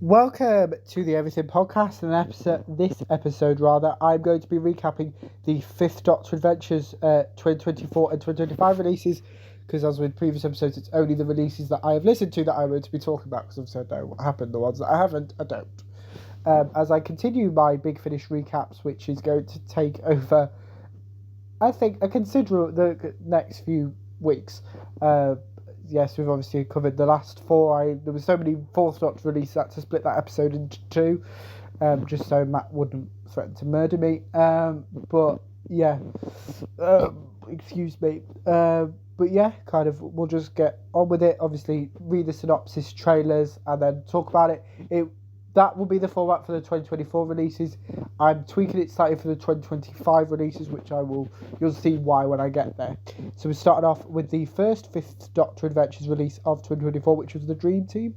Welcome to the Everything Podcast, and this episode, I'm going to be recapping the Fifth Doctor Adventures 2024 and 2025 releases, because as with previous episodes, it's only the releases that I have listened to that I'm going to be talking about, because obviously I know what happened. The ones that I haven't, I don't. As I continue my Big Finish recaps, which is going to take over, I think, a considerable the next few weeks. Yes, we've obviously covered the last four. There were so many Fourth Doctor releases that to split that episode into two, just so Matt wouldn't threaten to murder me. But yeah, excuse me. But yeah, kind of, we'll just get on with it. Obviously, read the synopsis, trailers, and then talk about it. That will be the format for the 2024 releases. I'm tweaking it slightly for the 2025 releases, which you'll see why when I get there. So we started off with the first Fifth Doctor Adventures release of 2024, which was the Dream Team,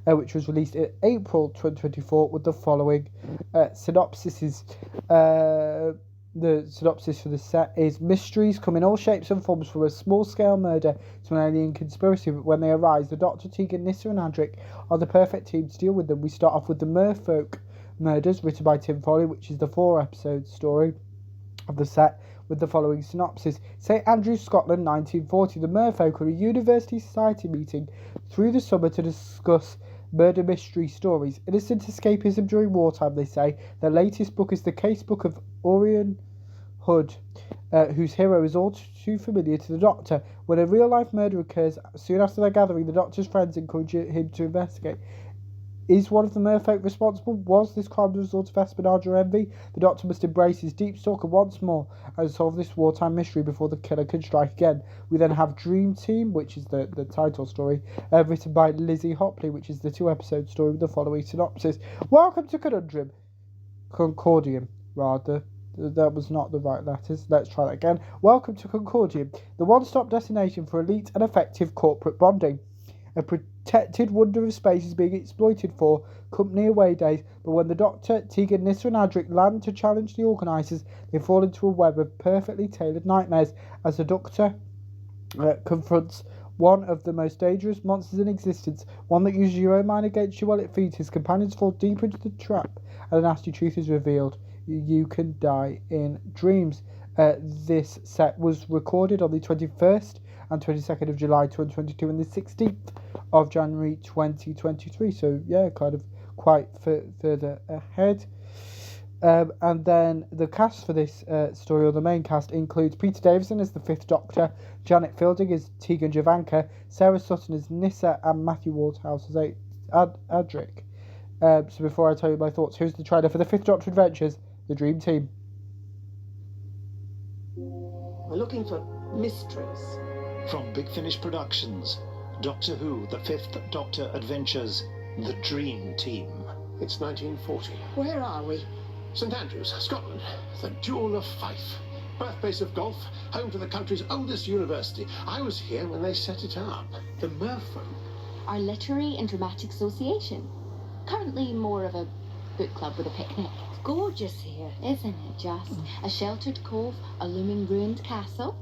which was released in April 2024 with the following synopsises. The synopsis for the set is: mysteries come in all shapes and forms, from a small-scale murder to an alien conspiracy, but when they arise, the Doctor, Tegan, Nyssa and Adric are the perfect team to deal with them. We start off with the Merfolk Murders, written by Tim Foley, which is the 4-episode story of the set, with the following synopsis. St Andrews, Scotland, 1940. The Merfolk are a university society meeting through the summer to discuss murder mystery stories. Innocent escapism during wartime, they say. Their latest book is the case book of Orion Hood, whose hero is all too familiar to the Doctor. When a real-life murder occurs soon after their gathering, the Doctor's friends encourage him to investigate. Is one of the Merfolk responsible? Was this crime the result of espionage or envy? The Doctor must embrace his deep stalker once more and solve this wartime mystery before the killer can strike again. We then have Dream Team, which is the title story, written by Lizzie Hopley, which is the 2-episode story with the following synopsis. Welcome to Concordium, rather. That was not the right letters. Let's try that again. Welcome to Concordium, the one-stop destination for elite and effective corporate bonding. A protected wonder of space is being exploited for company away days, but when the Doctor, Tegan, Nyssa and Adric land to challenge the organisers, they fall into a web of perfectly tailored nightmares as the Doctor confronts one of the most dangerous monsters in existence, one that uses your own mind against you while it feeds. His companions fall deeper into the trap, and a nasty truth is revealed. You can die in dreams. This set was recorded on the 21st and 22nd of July 2022 and the 16th of January 2023. So yeah, kind of quite further ahead. And then the cast for this story, or the main cast, includes Peter Davison as the Fifth Doctor, Janet Fielding as Tegan Jovanka, Sarah Sutton as Nyssa, and Matthew Wardhouse as Adric. So before I tell you my thoughts, here's the trailer for the Fifth Doctor Adventures, The Dream Team. We're looking for mysteries. From Big Finish Productions, Doctor Who, The Fifth Doctor Adventures, The Dream Team. It's 1940. Where are we? St Andrews, Scotland. The Jewel of Fife. Birthplace of golf, home to the country's oldest university. I was here when they set it up. The Merfolk. Our Literary and Dramatic Association. Currently more of a book club with a picnic. It's gorgeous here. Isn't it just? A sheltered cove, a looming ruined castle.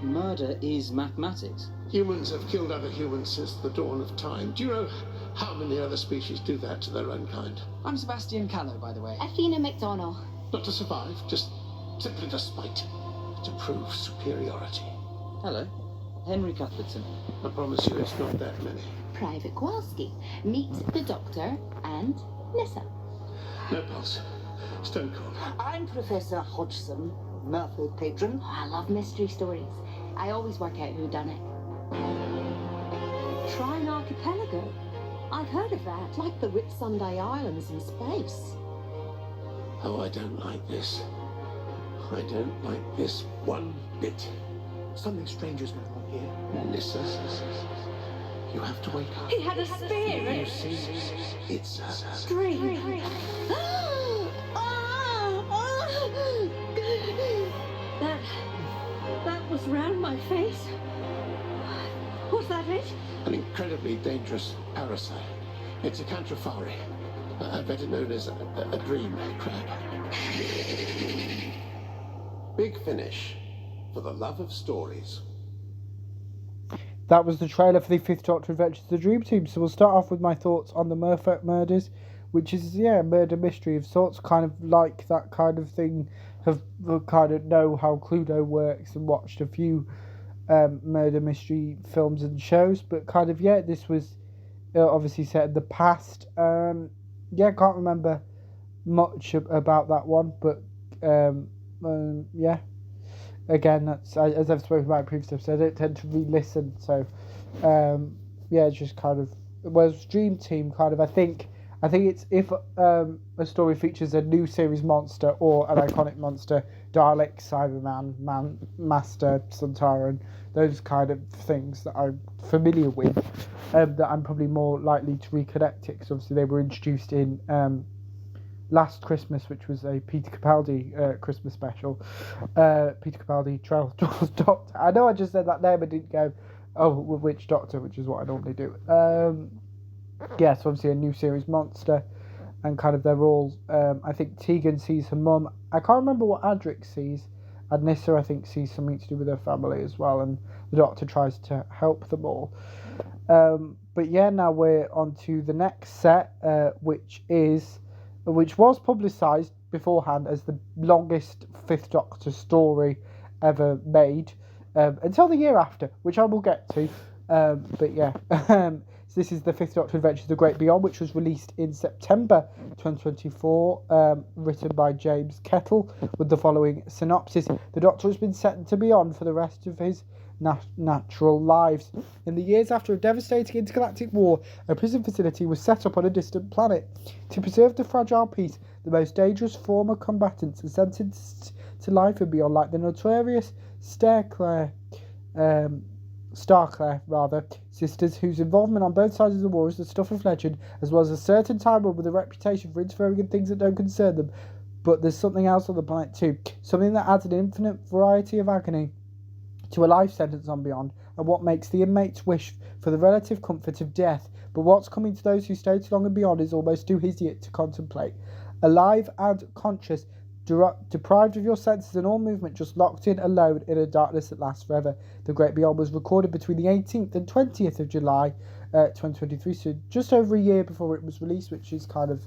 Murder is mathematics. Humans have killed other humans since the dawn of time. Do you know how many other species do that to their own kind? I'm Sebastian Callow, by the way. Athena McDonnell. Not to survive, just simply to spite. To prove superiority. Hello. Henry Cuthbertson. I promise you it's not that many. Private Kowalski. Meet the Doctor and Nyssa. No pulse. Stone cold. I'm Professor Hodgson, Merfolk patron. Oh, I love mystery stories. I always work out who done it. Trine Archipelago. I've heard of that. Like the Whitsunday Islands in space. Oh, I don't like this. I don't like this one bit. Something strange is going on here. Listen. You have to wake up. He had a spear. You see, it's a Dream. That was round my face. Was that it? an incredibly dangerous parasite. It's a Cantrafari, better known as a dream crab. Big Finish, for the love of stories. that was the trailer for the Fifth Doctor Adventures of the Dream Team. So we'll start off with my thoughts on the Merfolk murders, which is, a murder mystery of sorts, kind of like that kind of thing. Have kind of know how Cluedo works and watched a few murder mystery films and shows, but kind of, this was obviously set in the past. Can't remember much about that one, but again, that's as I've spoken about in previous episodes, I don't tend to re-listen, so it's just kind of, whereas Dream Team kind of, I think it's if a story features a new series monster or an iconic monster, Dalek, Cyberman, Master, Sontaran, those kind of things that I'm familiar with, that I'm probably more likely to reconnect it, because obviously they were introduced in Last Christmas, which was a Peter Capaldi Christmas special. Peter Capaldi, 12th Doctor. I know I just said that there, but didn't go, which Doctor, which is what I normally do. So obviously a new series monster, and kind of they're all, I think Tegan sees her mum. I can't remember what Adric sees. Adnissa, I think, sees something to do with her family as well, and the Doctor tries to help them all. Now we're on to the next set, which was publicised beforehand as the longest Fifth Doctor story ever made, until the year after, which I will get to. So this is the Fifth Doctor Adventures of the Great Beyond, which was released in September 2024, written by James Kettle, with the following synopsis. The Doctor has been sent to Beyond for the rest of his natural lives. In the years after a devastating intergalactic war, a prison facility was set up on a distant planet. To preserve the fragile peace, the most dangerous former combatants are sentenced to life and beyond, like the notorious Starclare sisters, whose involvement on both sides of the war is the stuff of legend, as well as a certain Time Lord with a reputation for interfering in things that don't concern them. But there's something else on the planet too, something that adds an infinite variety of agony to a life sentence on Beyond, and what makes the inmates wish for the relative comfort of death. But what's coming to those who stay too long and beyond is almost too hideous to contemplate. Alive and conscious, deprived of your senses and all movement, just locked in alone in a darkness that lasts forever. The Great Beyond was recorded between the 18th and 20th of July 2023, so just over a year before it was released, which is kind of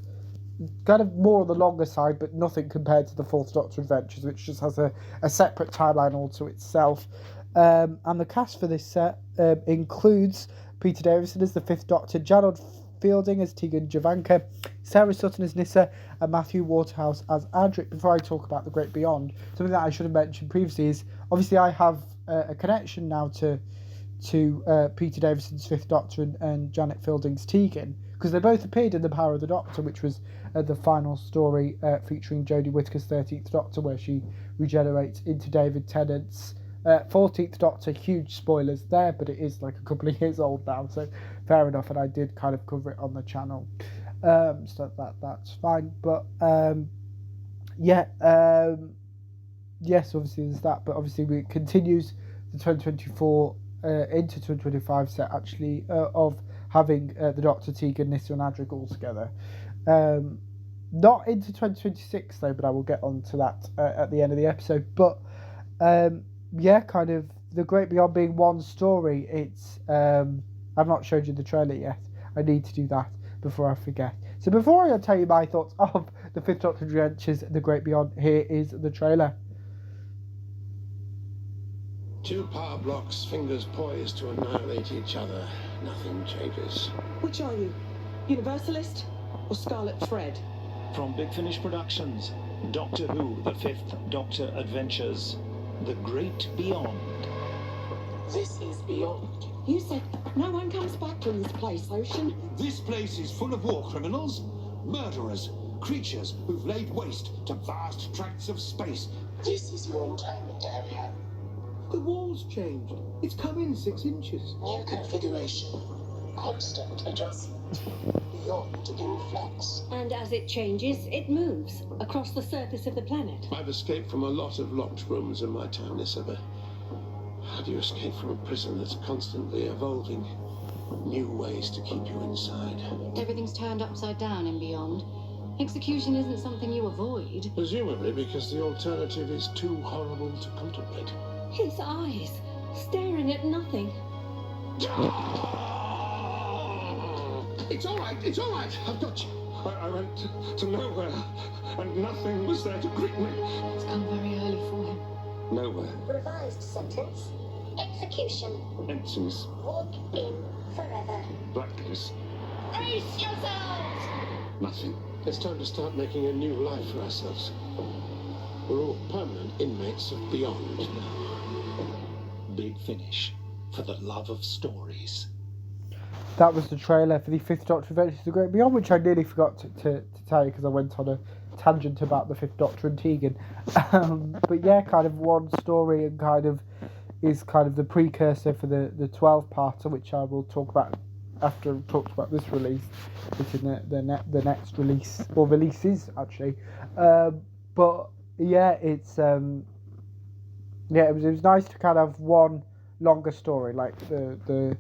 more on the longer side, but nothing compared to the Fourth Doctor Adventures, which just has a separate timeline all to itself. And the cast for this set includes Peter Davison as the Fifth Doctor, Janod Fielding as Tegan Jovanka, Sarah Sutton as Nyssa, and Matthew Waterhouse as Adric. Before I talk about the Great Beyond, something that I should have mentioned previously is, obviously I have a connection now to Peter Davison's Fifth Doctor and Janet Fielding's Tegan, because they both appeared in The Power of the Doctor, which was the final story featuring Jodie Whittaker's 13th Doctor, where she regenerates into David Tennant's 14th Doctor. Huge spoilers there, but it is like a couple of years old now, so fair enough, and I did kind of cover it on the channel, so that's fine. But yes, obviously there's that, but obviously it continues the 2024 into 2025 set, actually, of having the Doctor, Tegan, Nyssa and Adric all together. Not into 2026 though, but I will get on to that at the end of the episode. But kind of the Great Beyond being one story. It's I've not showed you the trailer yet. I need to do that before I forget. So before I tell you my thoughts of the Fifth Doctor Adventures, The Great Beyond, here is the trailer. Two power blocks, fingers poised to annihilate each other. Nothing changes. Which are you? Universalist or Scarlet Thread? From Big Finish Productions, Doctor Who, The Fifth Doctor Adventures, The Great Beyond. This is beyond. You said no one comes back from this place, Ocean. This place is full of war criminals, murderers, creatures who've laid waste to vast tracts of space. This is your internment area. The wall's changed. It's come in 6 inches. New configuration. Constant adjustment. Beyond influx. And as it changes, it moves across the surface of the planet. I've escaped from a lot of locked rooms in my time, Nyssa, but how do you escape from a prison that's constantly evolving? New ways to keep you inside. Everything's turned upside down in Beyond. Execution isn't something you avoid. Presumably because the alternative is too horrible to contemplate. His eyes, staring at nothing. It's all right, it's all right. I've got you. I went to nowhere, and nothing was there to greet me. It's come very early for him. Nowhere. Revised sentence. Execution. Emptiness. Walk in forever. Blackness. Brace yourselves! Nothing. It's time to start making a new life for ourselves. We're all permanent inmates of Beyond now. Big Finish, for the love of stories. That was the trailer for the Fifth Doctor Adventures of the Great Beyond, which I nearly forgot to tell you because I went on a tangent about the Fifth Doctor and Tegan. But yeah, kind of one story and kind of is kind of the precursor for the 12-parter, which I will talk about after I've talked about this release, which is the next release, or releases actually. But yeah, it's it was nice to kind of have one longer story. Like the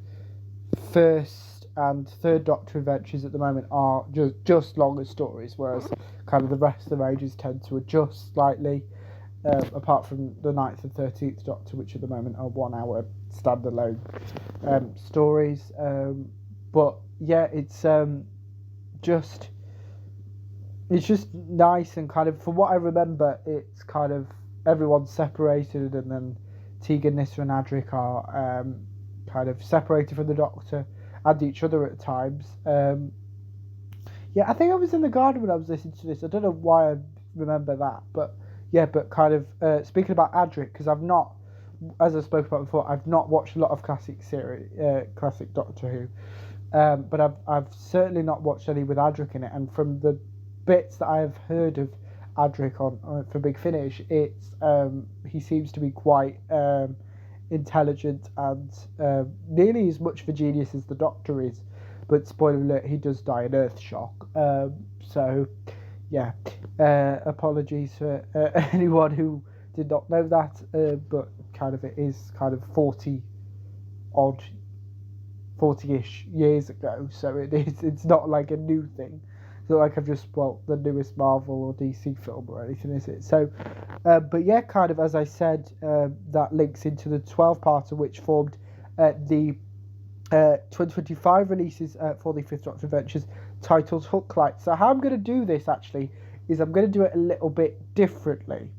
first and third Doctor Adventures at the moment are just longer stories, whereas kind of the rest of the Rangers tend to adjust slightly, apart from the 9th and 13th Doctor, which at the moment are 1 hour standalone stories. But yeah, it's just nice, and kind of, from what I remember, it's kind of everyone's separated, and then Tegan, Nyssa and Adric are kind of separated from the Doctor and each other at times. Yeah, I think I was in the garden when I was listening to this. I don't know why I remember that, but yeah, but kind of speaking about Adric, because I've not, as I spoke about before, I've not watched a lot of classic Doctor Who, but I've certainly not watched any with Adric in it, and from the bits that I've heard of Adric on for Big Finish, it's he seems to be quite intelligent and nearly as much of a genius as the Doctor is, but spoiler alert, he does die in Earthshock. So yeah, apologies for anyone who did not know that, but kind of it is kind of 40-ish years ago, so it's not like a new thing. It's not like I've just spoilt the newest Marvel or DC film or anything, is it? So, but yeah, kind of, as I said, that links into the 12-parter, which formed the 2025 releases for the Fifth Doctor Adventures, titled Hooklight. So how I'm going to do this, actually, is I'm going to do it a little bit differently.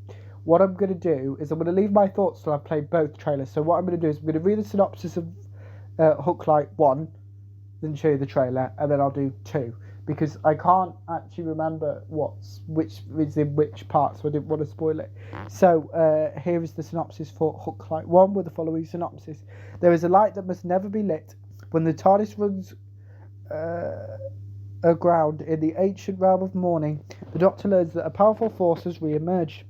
What I'm going to do is I'm going to leave my thoughts till I've played both trailers. So what I'm going to do is I'm going to read the synopsis of Hooklight 1, then show you the trailer, and then I'll do 2. Because I can't actually remember which is in which part, so I didn't want to spoil it. So here is the synopsis for Hooklight 1 with the following synopsis. There is a light that must never be lit. When the TARDIS runs aground in the ancient realm of morning, the Doctor learns that a powerful force has re-emerged.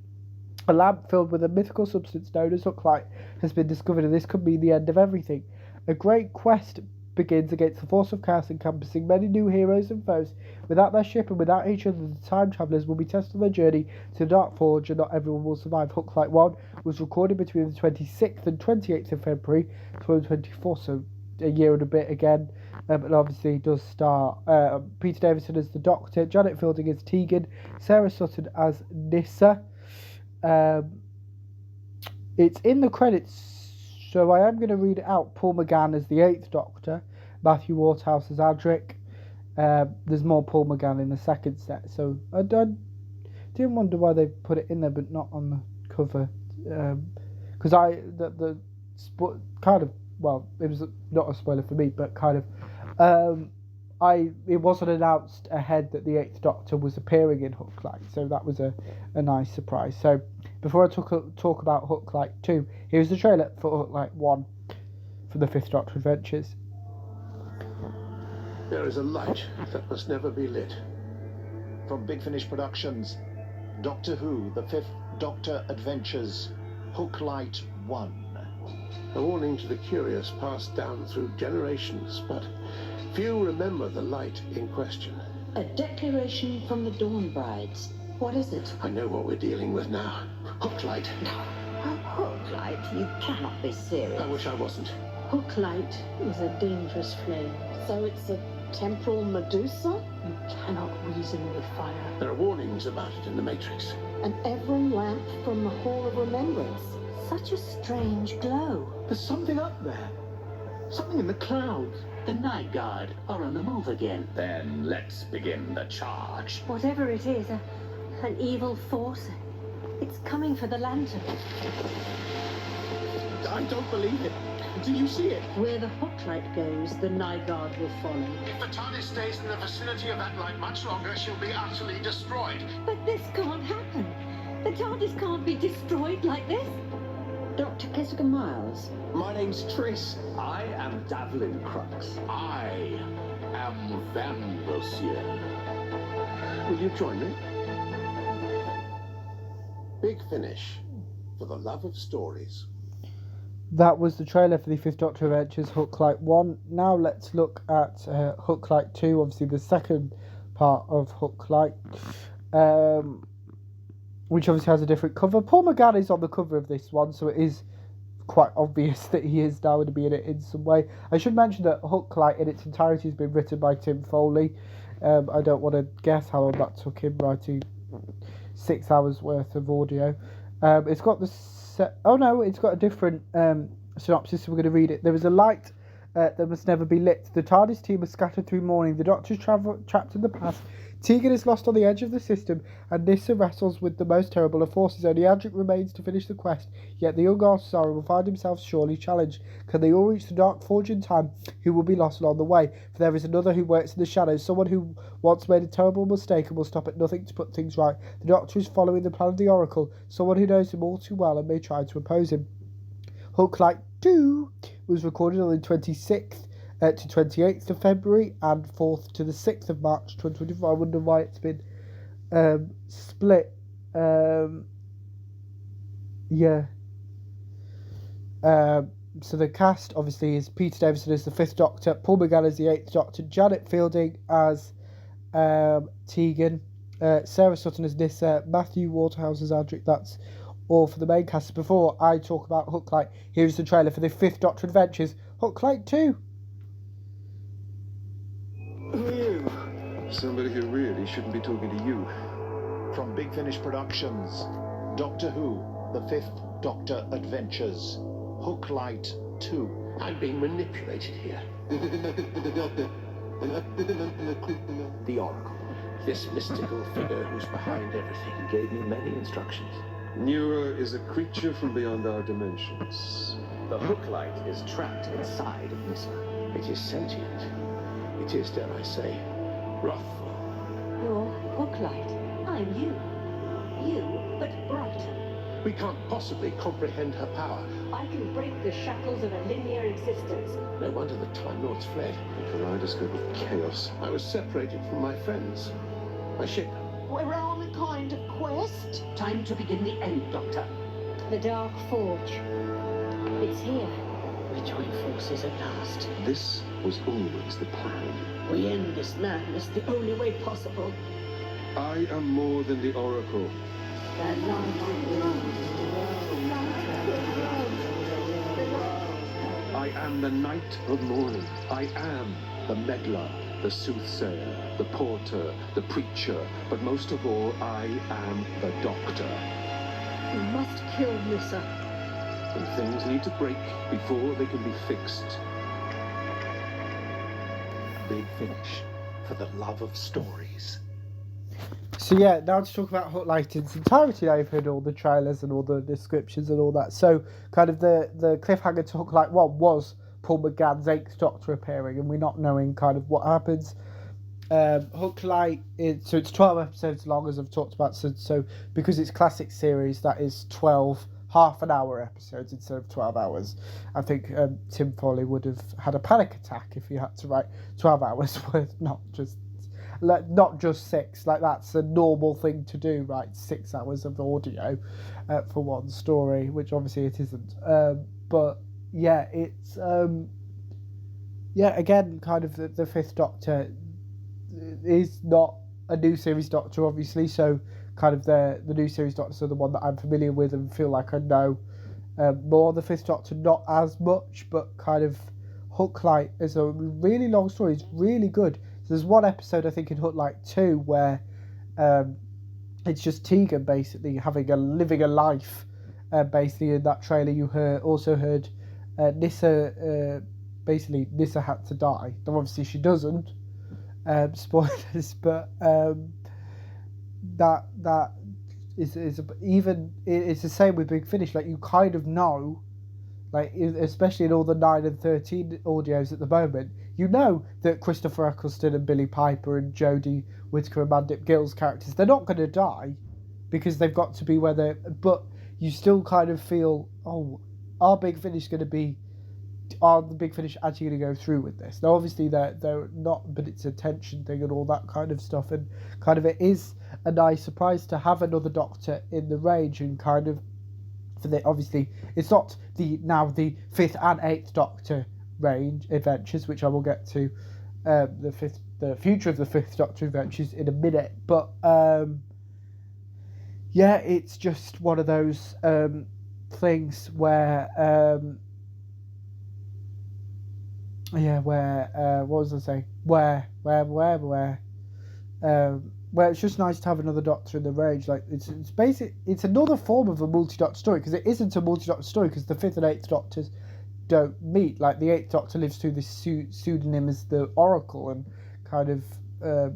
A lamp filled with a mythical substance known as Hooklight has been discovered, and this could be the end of everything. A great quest begins against the force of chaos, encompassing many new heroes and foes. Without their ship and without each other, the time travellers will be tested on their journey to the Dark Forge, and not everyone will survive. Hooklight 1 was recorded between the 26th and 28th of February 2024, so a year and a bit again. And obviously does star Peter Davison as the Doctor, Janet Fielding as Tegan, Sarah Sutton as Nyssa. It's in the credits, so I am going to read it out. Paul McGann as the 8th Doctor, Matthew Waterhouse as Adric. There's more Paul McGann in the second set, so I didn't wonder why they put it in there but not on the cover, because kind of, well, it was not a spoiler for me, but kind of it wasn't announced ahead that the 8th Doctor was appearing in Hooklight, so that was a nice surprise. So before I talk about Hooklight 2, here's the trailer for Hooklight 1 from the Fifth Doctor Adventures. There is a light that must never be lit. From Big Finish Productions, Doctor Who, The Fifth Doctor Adventures, Hooklight 1. A warning to the curious passed down through generations, but few remember the light in question. A declaration from the Dawn Brides. What is it? I know what we're dealing with now. Hooklight. A hooklight? You cannot be serious. I wish I wasn't. Hooklight is a dangerous flame. So it's a temporal Medusa? You cannot reason with fire. There are warnings about it in the Matrix. An Evron lamp from the Hall of Remembrance. Such a strange glow. There's something up there. Something in the clouds. The Night Guard are on the move again. Then let's begin the charge. Whatever it is, an evil force. It's coming for the lantern. I don't believe it. Do you see it? Where the hook light goes, the Night Guard will follow. If the TARDIS stays in the vicinity of that light much longer, she'll be utterly destroyed. But this can't happen. The TARDIS can't be destroyed like this. Dr. Jessica Miles. My name's Triss. I am Davlin Crux. I am Van Bossier. Will you join me? Big Finish. For the love of stories. That was the trailer for the Fifth Doctor Adventures Hook Light 1. Now let's look at Hook Light 2, obviously the second part of Hook Light, which obviously has a different cover. Paul McGann is on the cover of this one, so it is quite obvious that he is now going to be in it in some way. I should mention that Hook Light in its entirety has been written by Tim Foley. I don't want to guess how long that took him, writing 6 hours worth of audio. It's got the it's got a different synopsis, so we're going to read it. There is a light that must never be lit. The TARDIS team is scattered through mourning. The Doctor's trapped in the past. Tegan is lost on the edge of the system, and Nyssa wrestles with the most terrible of forces. Only Adric remains to finish the quest, yet the young Sorrow will find himself surely challenged. Can they all reach the Dark Forge in time? Who will be lost along the way? For there is another who works in the shadows, someone who once made a terrible mistake and will stop at nothing to put things right. The Doctor is following the plan of the Oracle, someone who knows him all too well and may try to oppose him. Hook Light 2 was recorded on the 26th to 28th of February and 4th to the 6th of March 2024. I wonder why it's been split. So the cast obviously is Peter Davison as the 5th Doctor, Paul McGann as the 8th Doctor, Janet Fielding as Tegan, Sarah Sutton as Nyssa, Matthew Waterhouse as Adric. That's all for the main cast. Before I talk about Hook Light, here's the trailer for the 5th Doctor Adventures, Hook Light 2. Who are you? Somebody who really shouldn't be talking to you. From Big Finish Productions, Doctor Who, The Fifth Doctor Adventures, Hook Light 2. I'm being manipulated here. The Oracle. This mystical figure who's behind everything. Gave me many instructions. Newer is a creature from beyond our dimensions. The Hook Light is trapped inside of Nyssa. It is sentient. It is, dare I say, wrathful. You're Hook Light. I'm you. You, but brighter. We can't possibly comprehend her power. I can break the shackles of a linear existence. No wonder the Time Lords fled. A kaleidoscope of chaos. I was separated from my friends. My ship. We're on a kind of quest. Time to begin the end, Doctor. The Dark Forge. It's here. We join forces at last. This was always the plan. We end this madness the only way possible. I am more than the Oracle. I am the Night of Mourning. I am the meddler, the soothsayer, the porter, the preacher, but most of all, I am the Doctor. We must kill Nyssa. And things need to break before they can be fixed. Big Finish. For the love of stories. So yeah, now to talk about Hook Light in its entirety. I've heard all the trailers and all the descriptions and all that. So kind of the cliffhanger to Hook Light 1 was Paul McGann's 8th Doctor appearing, and we're not knowing kind of what happens. Hook Light, so it's 12 episodes long, as I've talked about. So because it's classic series, that is 12 half-an-hour episodes instead of 12 hours. I think Tim Foley would have had a panic attack if he had to write 12 hours worth, not just 6. Like, that's a normal thing to do, right? 6 hours of audio for one story, which obviously it isn't. But yeah, it's again, kind of the 5th Doctor is not a new series Doctor, obviously, so kind of the new series Doctors are the one that I'm familiar with and feel like I know more. The 5th Doctor, not as much, but kind of Hook Light is a really long story. It's really good. So there's one episode, I think, in Hook Light 2 where it's just Tegan basically living a life. Basically, in that trailer, you also heard Nyssa basically Nyssa had to die. Though obviously she doesn't. Spoilers, but that is even it's the same with Big Finish. Like, you kind of know, like, especially in all the 9 and 13 audios at the moment, you know that Christopher Eccleston and Billy Piper and Jodie Whittaker and Mandip Gill's characters, they're not going to die because they've got to be where they're. But you still kind of feel, oh, are the Big Finish actually going to go through with this? Now, obviously they're not, but it's a tension thing and all that kind of stuff, and kind of it is a nice surprise to have another Doctor in the range, and kind of for the, obviously it's not the 5th and 8th Doctor range adventures, which I will get to the future of the 5th Doctor adventures in a minute, but yeah, it's just one of those things where what was I saying? Where it's just nice to have another Doctor in the range. Like, it's basic. It's another form of a multi-Doctor story, because it isn't a multi-Doctor story because the 5th and 8th Doctors don't meet. Like, the 8th Doctor lives through this pseudonym as the Oracle, and kind of the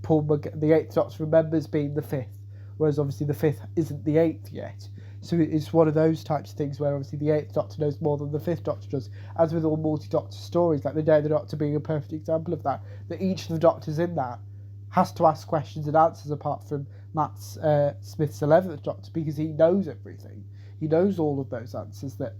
8th Doctor remembers being the 5th, whereas obviously the 5th isn't the 8th yet. So it's one of those types of things where obviously the 8th Doctor knows more than the 5th Doctor does. As with all multi-Doctor stories, like the Day of the Doctor being a perfect example of that each of the Doctors in that has to ask questions and answers, apart from Matt Smith's 11th Doctor, because he knows everything. He knows all of those answers that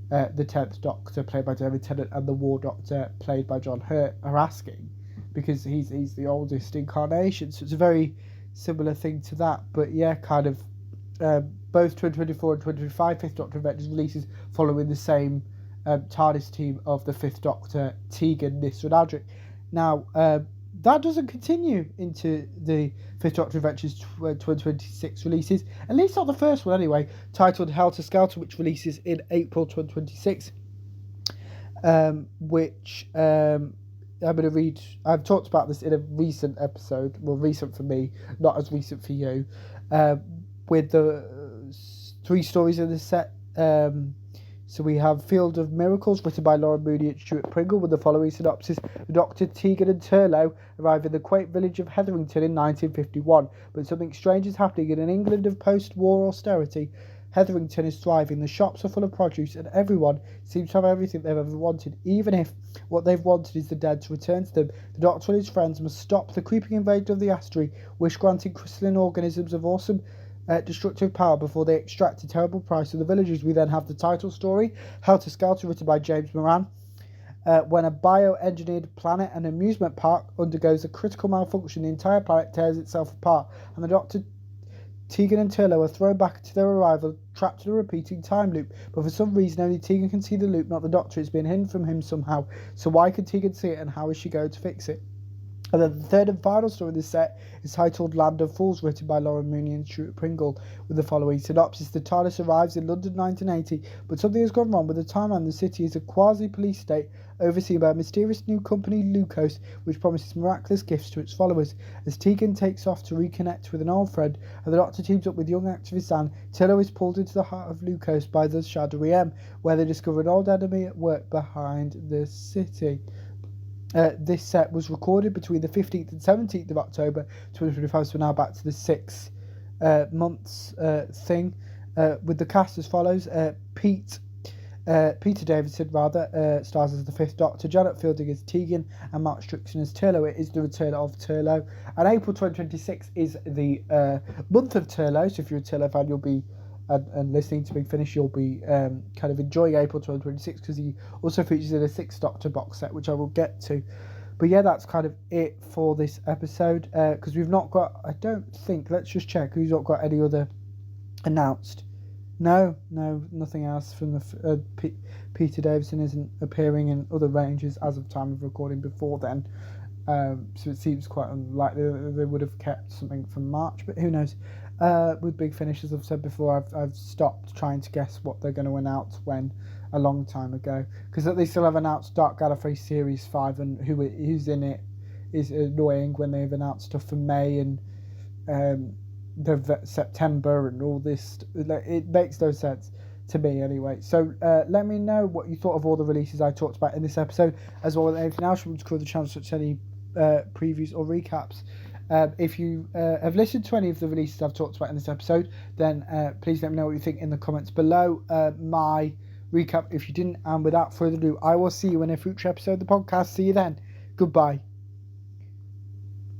the 10th Doctor, played by David Tennant, and the War Doctor, played by John Hurt, are asking, because he's the oldest incarnation. So it's a very similar thing to that. But yeah, kind of both 2024 and 2025 5th Doctor Adventures releases following the same TARDIS team of the 5th Doctor, Tegan, Nyssa and Adric. Now, that doesn't continue into the 5th Doctor Adventures 2026 releases, at least not the first one anyway, titled Helter Skelter, which releases in April 2026, which I'm going to read. I've talked about this in a recent episode, well, recent for me, not as recent for you, with the 3 stories in this set. So we have Field of Miracles, written by Lauren Mooney and Stuart Pringle, with the following synopsis. Dr. Tegan and Turlough arrive in the quaint village of Hetherington in 1951, but something strange is happening in an England of post-war austerity. Hetherington is thriving, the shops are full of produce, and everyone seems to have everything they've ever wanted, even if what they've wanted is the dead to return to them. The Doctor and his friends must stop the creeping invasion of the asteroid, wish-granting crystalline organisms of awesome destructive power before they extract a terrible price of the villagers. We then have the title story, Helter Skelter, written by James Moran. When a bioengineered planet and amusement park undergoes a critical malfunction, the entire planet tears itself apart, and the Doctor, Tegan and Turlough are thrown back to their arrival, trapped in a repeating time loop. But for some reason, only Tegan can see the loop, not the Doctor. It's been hidden from him somehow. So why can Tegan see it, and how is she going to fix it? And then the third and final story in this set is titled Land of Fools, written by Lauren Mooney and Stuart Pringle, with the following synopsis. The TARDIS arrives in London 1980, but something has gone wrong with the timeline. The city is a quasi-police state overseen by a mysterious new company, Lucos, which promises miraculous gifts to its followers. As Tegan takes off to reconnect with an old friend, and the Doctor teams up with young activist Anne, Turlough is pulled into the heart of Lucos by the Shadowy M, where they discover an old enemy at work behind the city. This set was recorded between the 15th and 17th of October 2025, so we're now back to the 6 months thing, with the cast as follows. Peter Davison stars as the 5th Doctor, Janet Fielding as Tegan, and Mark Strickson as Turlough. It is the return of Turlough, and April 2026 is the month of Turlough, so if you're a Turlough fan, you'll be and listening to Big Finish, you'll be kind of enjoying April 2026, because he also features in a 6th Doctor box set, which I will get to. But yeah, that's kind of it for this episode, because we've not got, I don't think, let's just check, who's not got any other announced. No, nothing else from the Peter Davison isn't appearing in other ranges as of time of recording before then, so it seems quite unlikely that they would have kept something from March, but who knows. With Big Finish, as I've said before, I've stopped trying to guess what they're going to announce when a long time ago, because they still have announced Dark Gallifrey Series 5, and who's in it is annoying when they've announced stuff for May and the September and all this. It makes no sense to me anyway. So let me know what you thought of all the releases I talked about in this episode, as well as anything else you want to cover the channel, such as any previews or recaps. If you have listened to any of the releases I've talked about in this episode, then please let me know what you think in the comments below. My recap if you didn't, and without further ado, I will see you in a future episode of the podcast. See you then. Goodbye.